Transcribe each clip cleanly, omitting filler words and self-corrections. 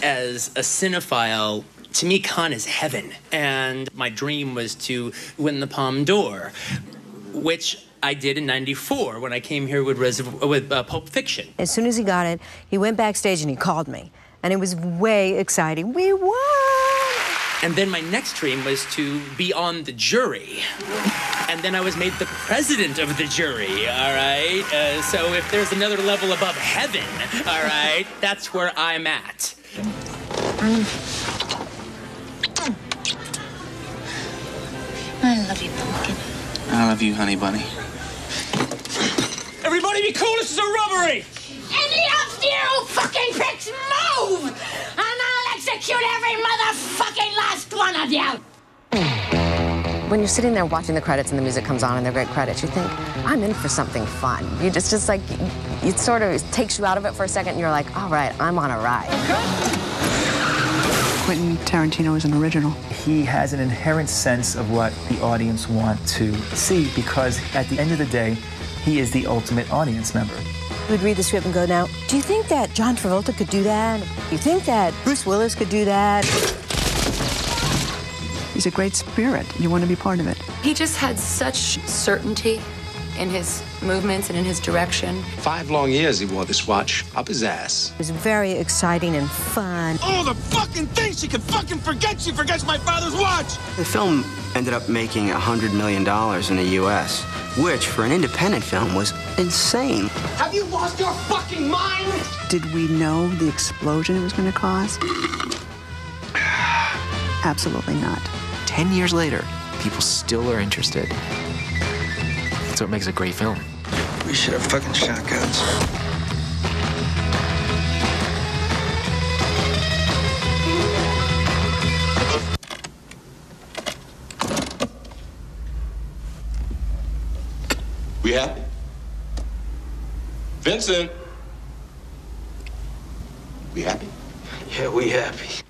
as a cinephile, to me, Cannes is heaven. And my dream was to win the Palme d'Or, which I did in '94 when I came here with Pulp Fiction. As soon as he got it, he went backstage and he called me. And it was way exciting. We won! And then my next dream was to be on the jury. And then I was made the president of the jury, all right? So if there's another level above heaven, all right, that's where I'm at. I love you, Pumpkin. I love you, honey bunny. Everybody be cool, this is a robbery! Any of you fucking pricks move! And I'll execute every motherfucking last one of you! When you're sitting there watching the credits and the music comes on and they're great credits, you think, I'm in for something fun. You just like, it sort of takes you out of it for a second and you're like, all right, I'm on a ride. Quentin Tarantino is an original. He has an inherent sense of what the audience want to see because at the end of the day, he is the ultimate audience member. We'd read the script and go, now, do you think that John Travolta could do that? Do you think that Bruce Willis could do that? He's a great spirit. You want to be part of it. He just had such certainty in his movements and in his direction. 5 long years he wore this watch up his ass. It was very exciting and fun. All the fucking things she could fucking forget, she forgets my father's watch! The film ended up making $100 million in the U.S., which, for an independent film, was insane. Have you lost your fucking mind? Did we know the explosion it was going to cause? Absolutely not. 10 years later, people still are interested. That's what makes a great film. We should have fucking shotguns. We happy? Vincent! We happy? Yeah, we happy.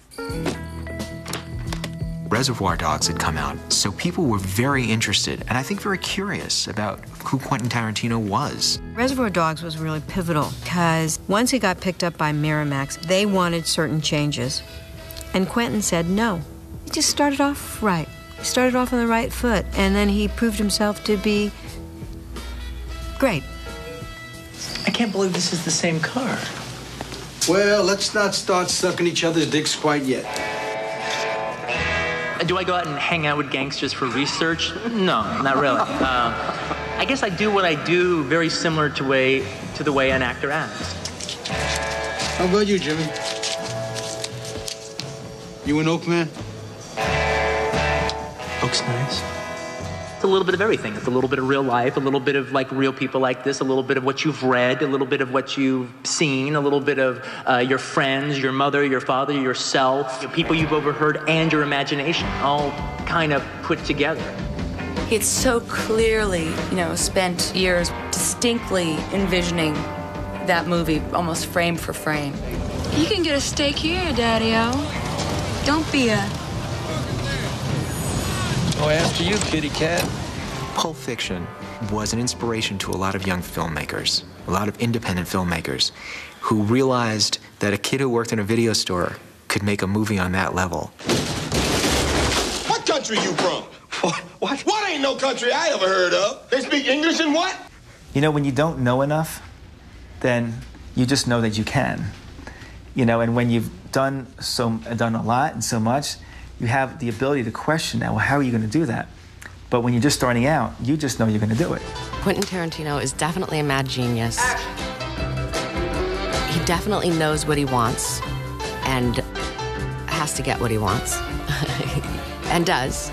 Reservoir Dogs had come out, so people were very interested, and I think very curious about who Quentin Tarantino was. Reservoir Dogs was really pivotal because once it got picked up by Miramax, they wanted certain changes. And Quentin said no. He just started off right. He started off on the right foot, and then he proved himself to be great. I can't believe this is the same car. Well, let's not start sucking each other's dicks quite yet. Do I go out and hang out with gangsters for research? No, not really. I guess I do what I do very similar to the way an actor acts. How about you, Jimmy? You an Oak man? Oak's nice. It's a little bit of everything. It's a little bit of real life, a little bit of like real people like this, a little bit of what you've read, a little bit of what you've seen, a little bit of your friends, your mother, your father, yourself, the people you've overheard, and your imagination, all kind of put together. He had so clearly, spent years distinctly envisioning that movie almost frame for frame. You can get a steak here, Daddy-O. Don't be a... Oh, after you, kitty cat. Pulp Fiction was an inspiration to a lot of young filmmakers, a lot of independent filmmakers, who realized that a kid who worked in a video store could make a movie on that level. What country you from? What? What ain't no country I ever heard of? They speak English and what? You know, when you don't know enough, then you just know that you can. And when you've done a lot and so much, you have the ability to question now, well, how are you going to do that? But when you're just starting out, you just know you're going to do it. Quentin Tarantino is definitely a mad genius. He definitely knows what he wants and has to get what he wants. And does.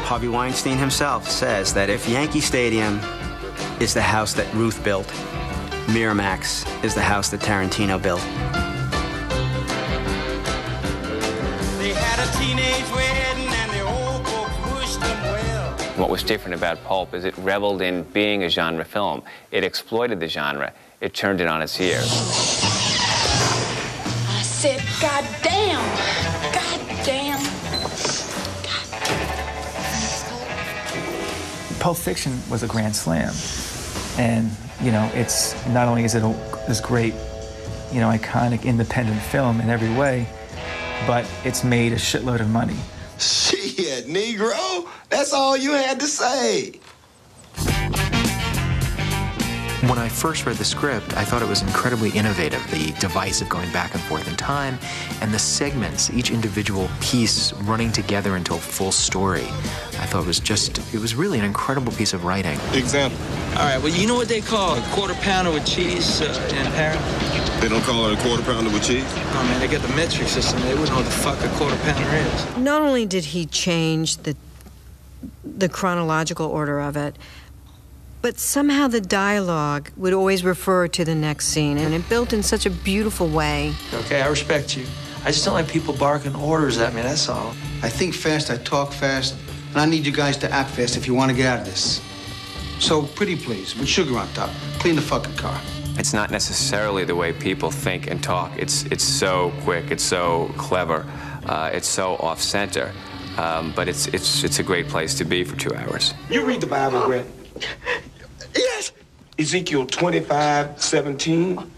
Harvey Weinstein himself says that if Yankee Stadium is the house that Ruth built, Miramax is the house that Tarantino built. They had a teenage wedding and the old folks wished them well. What was different about Pulp is it reveled in being a genre film. It exploited the genre. It turned it on its ear. I said, God damn. God damn. Pulp Fiction was a grand slam. And, it's not only is it this great you know, iconic independent film in every way, but it's made a shitload of money. Shit, Negro, that's all you had to say. When I first read the script, I thought it was incredibly innovative, the device of going back and forth in time, and the segments, each individual piece running together into a full story. I thought it was really an incredible piece of writing. Example. All right, well, you know what they call a quarter pounder with cheese in Paris? They don't call it a quarter pounder with cheese? Oh, man, they got the metric system. They wouldn't know what the fuck a quarter pounder is. Not only did he change the chronological order of it, but somehow the dialogue would always refer to the next scene, and it built in such a beautiful way. Okay, I respect you. I just don't like people barking orders at me, that's all. I think fast, I talk fast, and I need you guys to act fast if you want to get out of this. So, pretty please, with sugar on top, clean the fucking car. It's not necessarily the way people think and talk. It's so quick, it's so clever, it's so off-center, but it's a great place to be for 2 hours. You read the Bible, Brett? Yes. Ezekiel 25:17.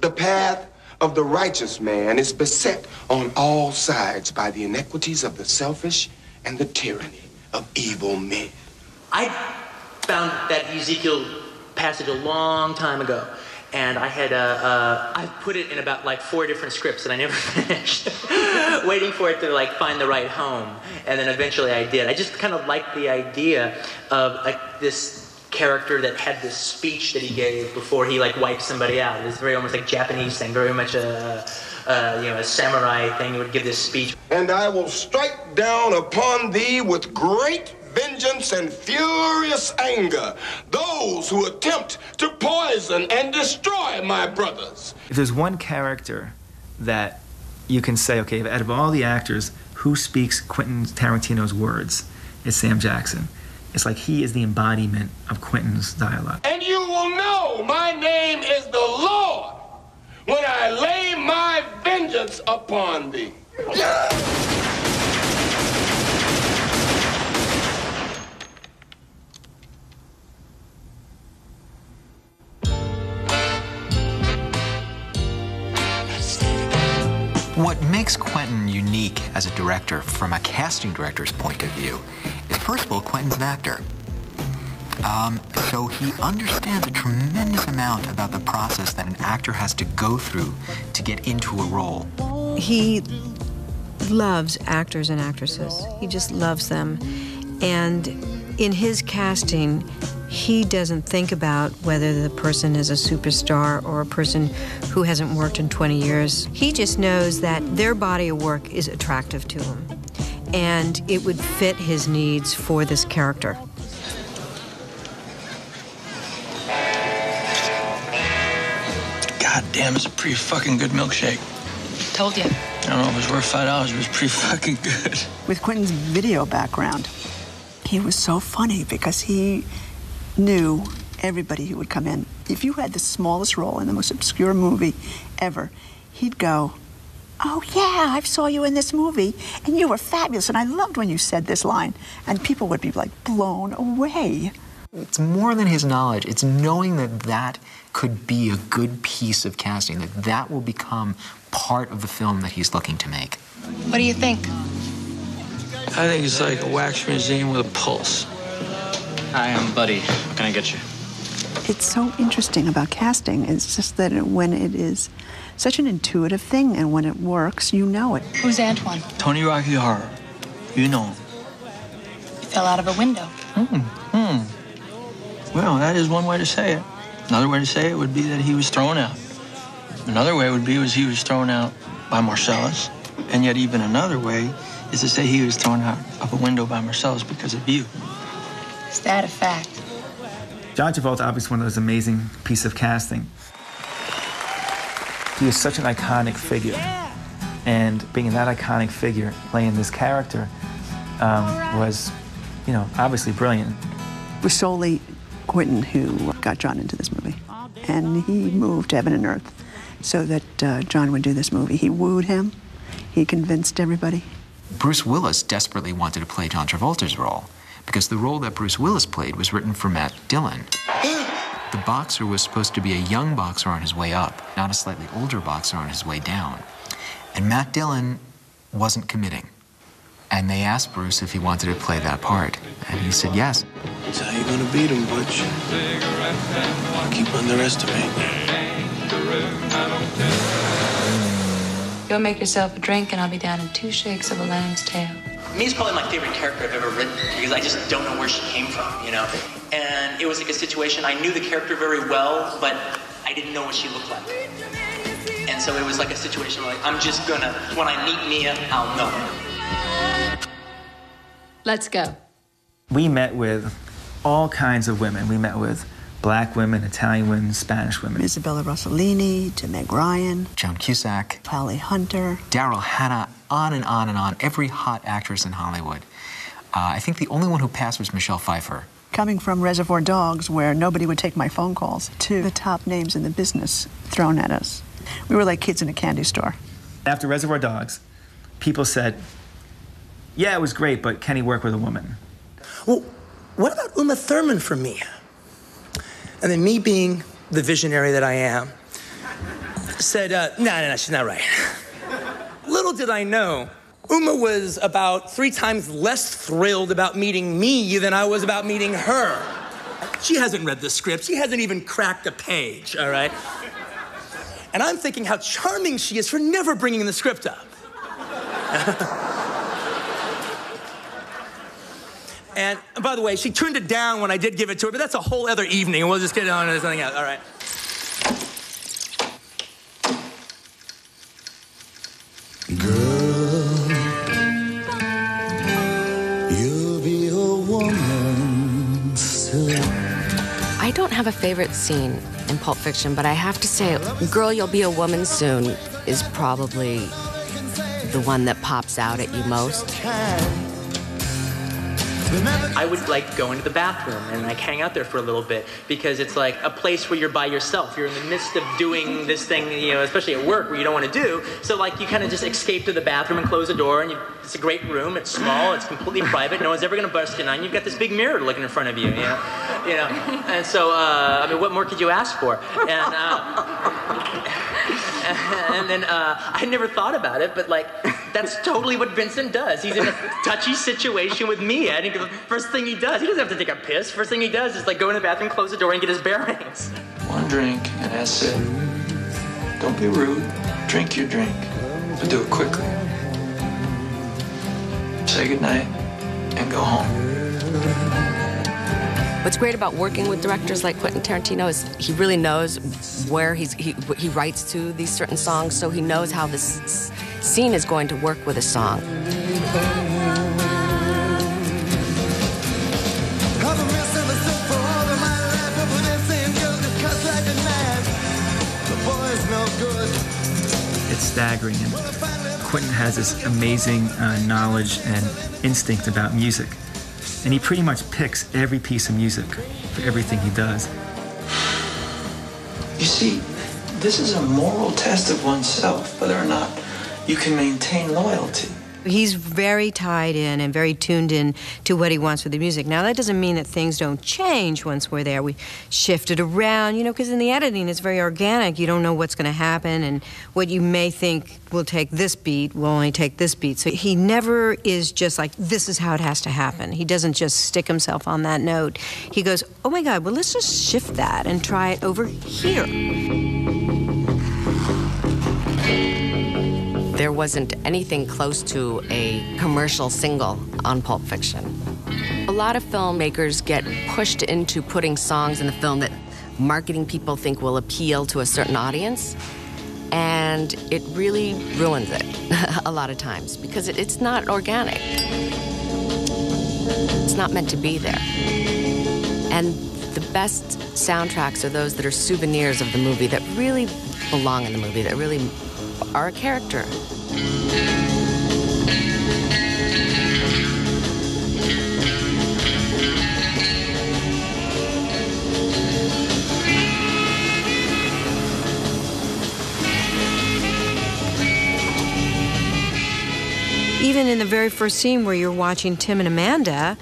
The path of the righteous man is beset on all sides by the iniquities of the selfish and the tyranny of evil men. I found that Ezekiel passage a long time ago, and I had I put it in about like 4 different scripts, and I never finished, waiting for it to like find the right home, and then eventually I did. I just kind of liked the idea of like this character that had this speech that he gave before he like wiped somebody out. It was very almost like Japanese thing, very much a samurai thing. He would give this speech. And I will strike down upon thee with great vengeance and furious anger those who attempt to poison and destroy my brothers. If there's one character that you can say, okay, out of all the actors, who speaks Quentin Tarantino's words, it's Sam Jackson. It's like he is the embodiment of Quentin's dialogue. And you will know my name is the Lord when I lay my vengeance upon thee. What makes Quentin unique as a director from a casting director's point of view is, first of all, Quentin's an actor. So he understands a tremendous amount about the process that an actor has to go through to get into a role. He loves actors and actresses. He just loves them. And in his casting, he doesn't think about whether the person is a superstar or a person who hasn't worked in 20 years. He just knows that their body of work is attractive to him, and it would fit his needs for this character. God damn, it's a pretty fucking good milkshake. Told you. I don't know if it was worth $5, but it was pretty fucking good. With Quentin's video background, he was so funny because he knew everybody who would come in. If you had the smallest role in the most obscure movie ever, he'd go, "Oh yeah, I saw you in this movie, and you were fabulous, and I loved when you said this line." And people would be like blown away. It's more than his knowledge. It's knowing that that could be a good piece of casting, that that will become part of the film that he's looking to make. What do you think? I think it's like a wax museum with a pulse. Hi, I'm Buddy. What can I get you? It's so interesting about casting. It's just that when it is such an intuitive thing, and when it works, you know it. Who's Antoine? Tony Rocky Horror. You know him. He fell out of a window. Well, that is one way to say it. Another way to say it would be that he was thrown out. Another way would be he was thrown out by Marcellus. And yet even another way is to say he was thrown out of a window by Marcellus because of you. Is that a fact? John Travolta, obviously one of those amazing pieces of casting. He is such an iconic figure. And being that iconic figure, playing this character, was, obviously brilliant. It was solely Quentin who got John into this movie. And he moved heaven and earth so that John would do this movie. He wooed him. He convinced everybody. Bruce Willis desperately wanted to play John Travolta's role because the role that Bruce Willis played was written for Matt Dillon. The boxer was supposed to be a young boxer on his way up, not a slightly older boxer on his way down. And Matt Dillon wasn't committing. And they asked Bruce if he wanted to play that part. And he said yes. That's how you gonna beat him, Butch. Keep underestimating. Go make yourself a drink and I'll be down in 2 shakes of a lamb's tail. Mia's probably my favorite character I've ever written because I just don't know where she came from, you know? And it was like a situation, I knew the character very well, but I didn't know what she looked like. And so it was like a situation where, like, I'm just gonna, when I meet Mia, I'll know her. Let's go. We met with all kinds of women. We met with black women, Italian women, Spanish women. Isabella Rossellini, to Meg Ryan. Joan Cusack. Holly Hunter. Daryl Hannah, on and on and on. Every hot actress in Hollywood. I think the only one who passed was Michelle Pfeiffer. Coming from Reservoir Dogs, where nobody would take my phone calls, to the top names in the business thrown at us. We were like kids in a candy store. After Reservoir Dogs, people said, yeah, it was great, but can he work with a woman? Well, what about Uma Thurman for Mia? And then me, being the visionary that I am, said, no, she's not right. Little did I know, Uma was about 3 times less thrilled about meeting me than I was about meeting her. She hasn't read the script. She hasn't even cracked a page, all right? And I'm thinking how charming she is for never bringing the script up. And by the way, she turned it down when I did give it to her, but that's a whole other evening, and we'll just get on to something else. All right. Girl, you'll be a woman soon. I don't have a favorite scene in Pulp Fiction, but I have to say, Girl, You'll Be a Woman Soon is probably the one that pops out at you most. I would like go into the bathroom and like hang out there for a little bit because it's like a place where you're by yourself. You're in the midst of doing this thing, you know, especially at work where you don't want to do. So like you kind of just escape to the bathroom and close the door and it's a great room. It's small. It's completely private. No one's ever going to bust in on you. You've got this big mirror looking in front of you, you know. And so, I mean, what more could you ask for? And then I never thought about it, but like that's totally what Vincent does. He's in a touchy situation with Mia, and the first thing he does, he doesn't have to take a piss. First thing he does is like go in the bathroom, close the door, and get his bearings. One drink, and that's it. Don't be rude. Drink your drink, but do it quickly. Say goodnight and go home. What's great about working with directors like Quentin Tarantino is he really knows where he writes to these certain songs, so he knows how this scene is going to work with a song. It's staggering, and Quentin has this amazing knowledge and instinct about music. And he pretty much picks every piece of music for everything he does. You see, this is a moral test of oneself, whether or not you can maintain loyalty. He's very tied in and very tuned in to what he wants with the music. Now, that doesn't mean that things don't change once we're there. We shift it around, you know, because in the editing, it's very organic. You don't know what's going to happen, and what you may think will take this beat will only take this beat. So he never is just like, this is how it has to happen. He doesn't just stick himself on that note. He goes, oh my God, well, let's just shift that and try it over here. There wasn't anything close to a commercial single on Pulp Fiction. A lot of filmmakers get pushed into putting songs in the film that marketing people think will appeal to a certain audience, and it really ruins it a lot of times because it's not organic. It's not meant to be there. And the best soundtracks are those that are souvenirs of the movie, that really belong in the movie, that really are a character. Even in the very first scene where you're watching Tim and Amanda,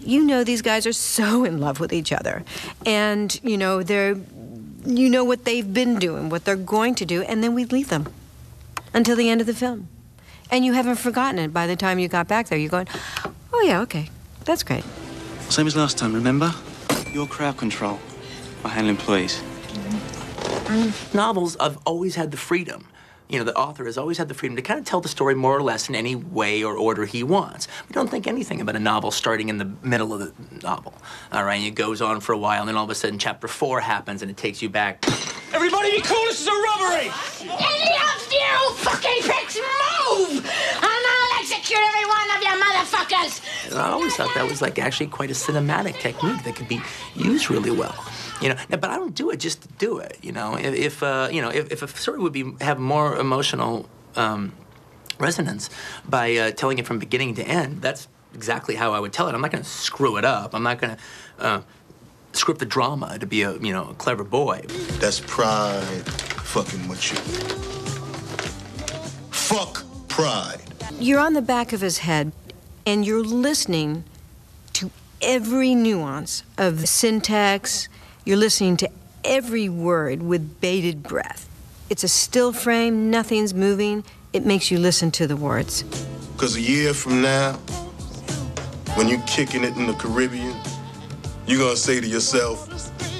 you know these guys are so in love with each other. And, you know, you know what they've been doing, what they're going to do, and then we leave them until the end of the film. And you haven't forgotten it by the time you got back there. You're going, oh yeah, okay, that's great. Same as last time, remember? Your crowd control. I handle employees. Novels, I've always had the freedom. You know, the author has always had the freedom to kind of tell the story more or less in any way or order he wants. We don't think anything about a novel starting in the middle of the novel, all right? And it goes on for a while, and then all of a sudden chapter 4 happens, and it takes you back. Everybody be cool, this is a robbery! Any of you fucking pricks move! And I'll execute every one of you motherfuckers! And I always thought that was like actually quite a cinematic technique that could be used really well. You know, but I don't do it just to do it. You know, if a story would have more emotional resonance by telling it from beginning to end, that's exactly how I would tell it. I'm not going to screw it up. I'm not going to script the drama to be a a clever boy. That's pride fucking with you. Fuck pride. You're on the back of his head, and you're listening to every nuance of the syntax. You're listening to every word with bated breath. It's a still frame, nothing's moving. It makes you listen to the words. Because a year from now, when you're kicking it in the Caribbean, you're going to say to yourself,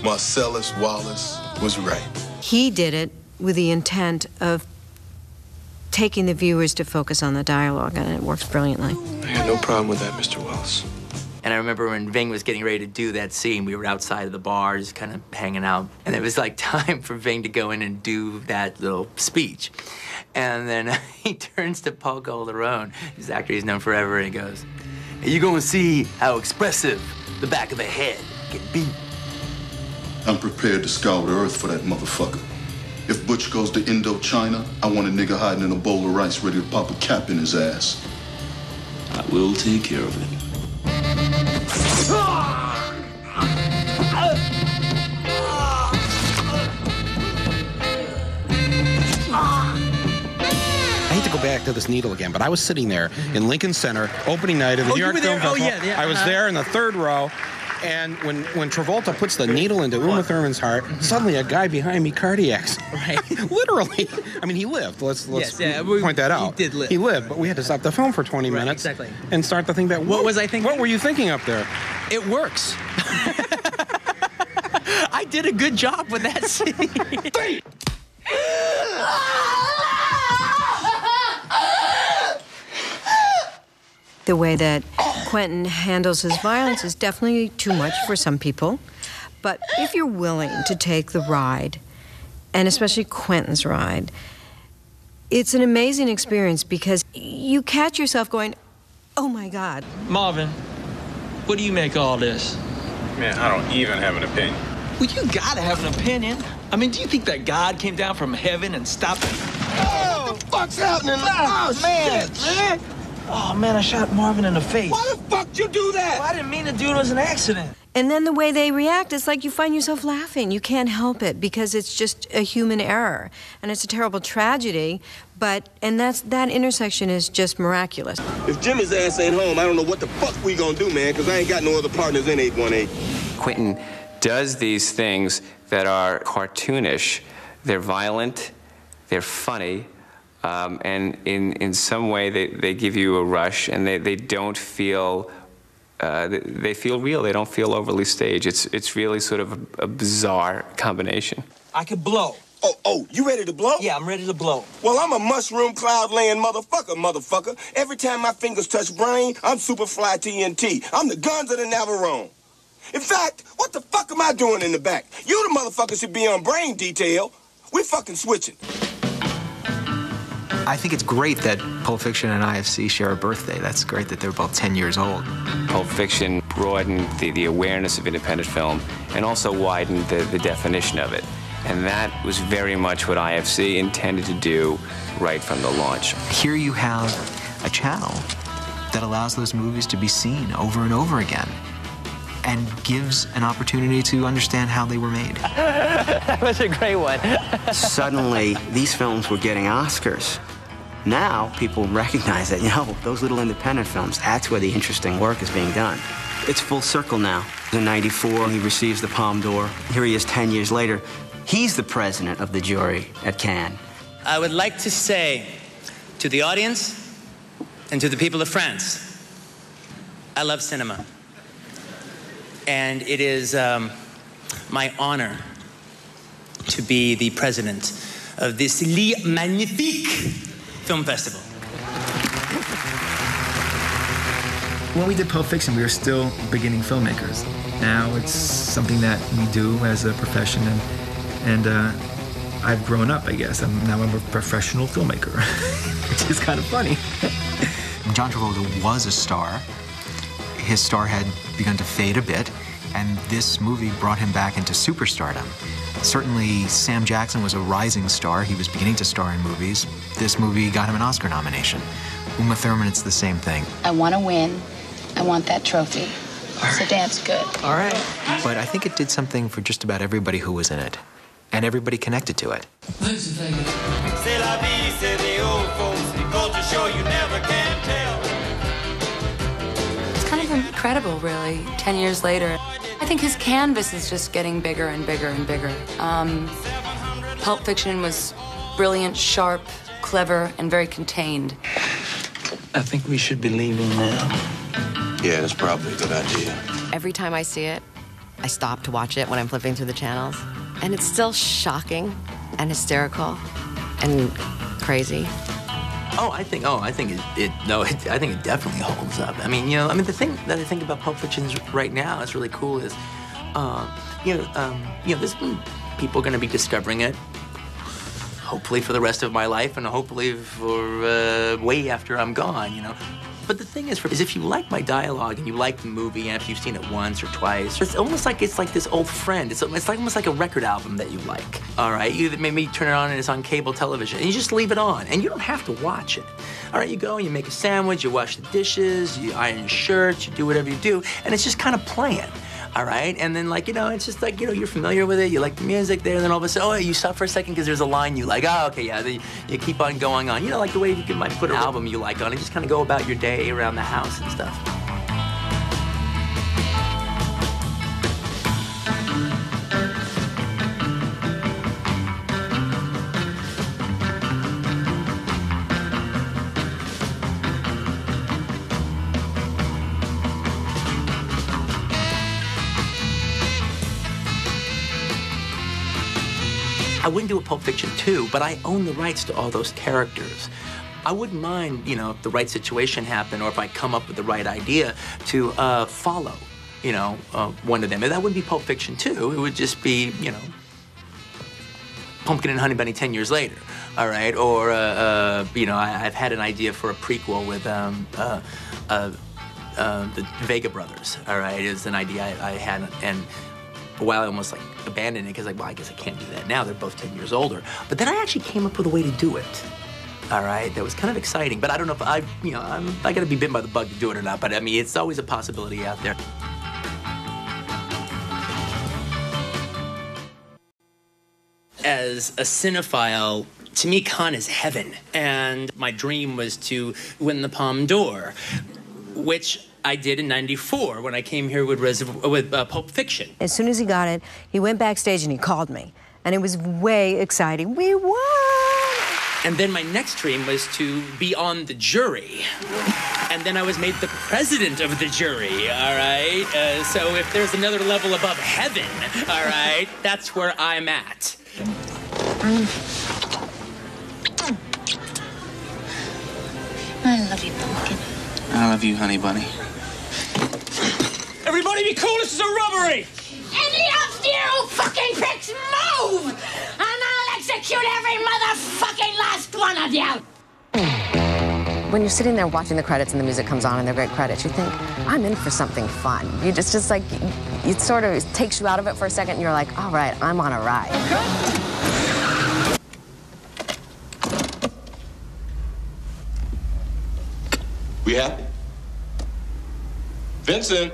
Marcellus Wallace was right. He did it with the intent of taking the viewers to focus on the dialogue, and it works brilliantly. I had no problem with that, Mr. Wells. And I remember when Ving was getting ready to do that scene, we were outside of the bar, just kind of hanging out. And it was like time for Ving to go in and do that little speech. And then he turns to Paul Calderone, who's actor he's known forever, and he goes, "Hey, you gonna see how expressive the back of a head can be." I'm prepared to scour the earth for that motherfucker. If Butch goes to Indochina, I want a nigga hiding in a bowl of rice ready to pop a cap in his ass. I will take care of it. I hate to go back to this needle again, but I was sitting there in Lincoln Center, opening night of the New York Film Festival. Yeah. I was there in the third row, and when Travolta puts the needle into Uma Thurman's heart, suddenly a guy behind me cardiacs. Right. Literally. I mean, he lived. Let's point that out. He did live. He lived, but we had to stop the film for 20 minutes. Exactly. And start to think that, what was I thinking? What were you thinking up there? It works. I did a good job with that scene. The way that Quentin handles his violence is definitely too much for some people. But if you're willing to take the ride, and especially Quentin's ride, it's an amazing experience because you catch yourself going, oh my God. Marvin, what do you make of all this? Man, I don't even have an opinion. Well, you gotta have an opinion. I mean, do you think that God came down from heaven and stopped him? Oh, what the fuck's happening? Oh, man, shit, man. Oh, man, I shot Marvin in the face. Why the fuck you do that? Well, I didn't mean to do it. It was an accident. And then the way they react, it's like you find yourself laughing. You can't help it because it's just a human error. And it's a terrible tragedy, and that intersection is just miraculous. If Jimmy's ass ain't home, I don't know what the fuck we gonna do, man, because I ain't got no other partners in 818. Quentin does these things that are cartoonish. They're violent, they're funny, and in some way they give you a rush, and they don't feel, they feel real. They don't feel overly staged. It's really sort of a bizarre combination. I could blow. Oh, you ready to blow? Yeah, I'm ready to blow. Well, I'm a mushroom cloud laying motherfucker. Every time my fingers touch brain, I'm Superfly TNT. I'm the guns of the Navarone. In fact, what the fuck am I doing in the back? You the motherfucker should be on brain detail. We fucking switching. I think it's great that Pulp Fiction and IFC share a birthday. That's great that they're both 10 years old. Pulp Fiction broadened the awareness of independent film and also widened the definition of it. And that was very much what IFC intended to do right from the launch. Here you have a channel that allows those movies to be seen over and over again and gives an opportunity to understand how they were made. That was a great one. Suddenly, these films were getting Oscars. Now, people recognize that, those little independent films, that's where the interesting work is being done. It's full circle now. In '94, he receives the Palme d'Or. Here he is 10 years later. He's the president of the jury at Cannes. I would like to say to the audience and to the people of France, I love cinema. And it is my honor to be the president of this magnifique film festival. When we did Pulp Fiction, we were still beginning filmmakers. Now it's something that we do as a profession, and I've grown up, I guess. Now I'm a professional filmmaker, which is kind of funny. John Travolta was a star. His star had begun to fade a bit, and this movie brought him back into superstardom. Certainly, Sam Jackson was a rising star. He was beginning to star in movies. This movie got him an Oscar nomination. Uma Thurman, it's the same thing. I want to win. I want that trophy. So dance good. All right. But I think it did something for just about everybody who was in it, and everybody connected to it. C'est la vie, say the old folks. The culture show you never can tell. It's kind of incredible, really, 10 years later. I think his canvas is just getting bigger and bigger and bigger. Pulp Fiction was brilliant, sharp, clever, and very contained. I think we should be leaving now. Yeah, that's probably a good idea. Every time I see it, I stop to watch it when I'm flipping through the channels. And it's still shocking and hysterical and crazy. I think it definitely holds up. The thing that I think about Pulp Fiction right now is really cool is, there's been people going to be discovering it, hopefully for the rest of my life, and hopefully for way after I'm gone, But the thing is if you like my dialogue and you like the movie, and if you've seen it once or twice, it's almost like this old friend. It's almost like a record album that you like, all right? You maybe turn it on and it's on cable television, and you just leave it on, and you don't have to watch it. All right, you go and you make a sandwich, you wash the dishes, you iron your shirts, you do whatever you do, and it's just kind of playing. All right, and then it's just like, you're familiar with it, you like the music there, and then all of a sudden, you stop for a second because there's a line you like, then you keep on going on. Like the way you might put an album you like on and just kind of go about your day around the house and stuff. I wouldn't do a Pulp Fiction 2, but I own the rights to all those characters. I wouldn't mind, if the right situation happened or if I come up with the right idea to follow, one of them. And that wouldn't be Pulp Fiction 2. It would just be, Pumpkin and Honey Bunny 10 years later, all right? Or, I've had an idea for a prequel with the Vega brothers, all right? It's an idea I had, and for a while I almost abandoned it because I guess I can't do that now. They're both 10 years older. But then I actually came up with a way to do it. All right, that was kind of exciting. But I don't know if I got to be bitten by the bug to do it or not. But it's always a possibility out there. As a cinephile, to me, Cannes is heaven. And my dream was to win the Palme d'Or, which I did in '94 when I came here with Pulp Fiction. As soon as he got it, he went backstage and he called me. And it was way exciting. We won! And then my next dream was to be on the jury. And then I was made the president of the jury, all right? So if there's another level above heaven, all right, that's where I'm at. I love you, Pumpkin. I love you, Honey Bunny. Everybody be cool, this is a robbery! Any of you fucking pricks move! And I'll execute every motherfucking last one of you! When you're sitting there watching the credits and the music comes on and they're great credits, you think, I'm in for something fun. You just it sort of takes you out of it for a second and you're like, all right, I'm on a ride. We happy? Vincent!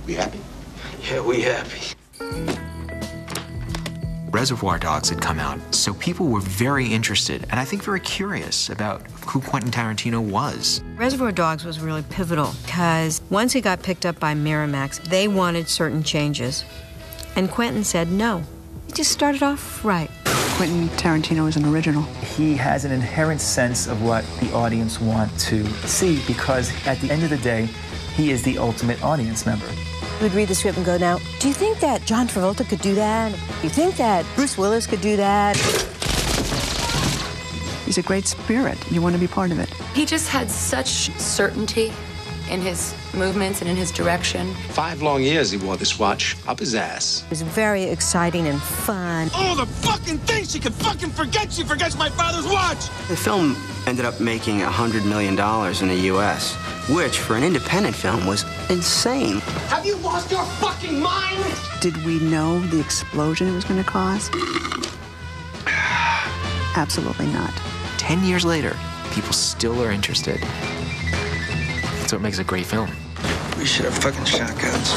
We happy? Yeah, we happy. Reservoir Dogs had come out, so people were very interested, and I think very curious about who Quentin Tarantino was. Reservoir Dogs was really pivotal because once he got picked up by Miramax, they wanted certain changes. And Quentin said no. He just started off right. Quentin Tarantino is an original. He has an inherent sense of what the audience want to see because at the end of the day, he is the ultimate audience member. We'd read the script and go, now, do you think that John Travolta could do that? Do you think that Bruce Willis could do that? He's a great spirit. You want to be part of it. He just had such certainty in his movements and in his direction. 5 long years he wore this watch up his ass. It was very exciting and fun. Oh, the fucking thing she could fucking forget! She forgets my father's watch! The film ended up making $100 million in the U.S., which, for an independent film, was insane. Have you lost your fucking mind? Did we know the explosion it was going to cause? Absolutely not. 10 years later, people still are interested. That's what makes a great film. We should have fucking shotguns.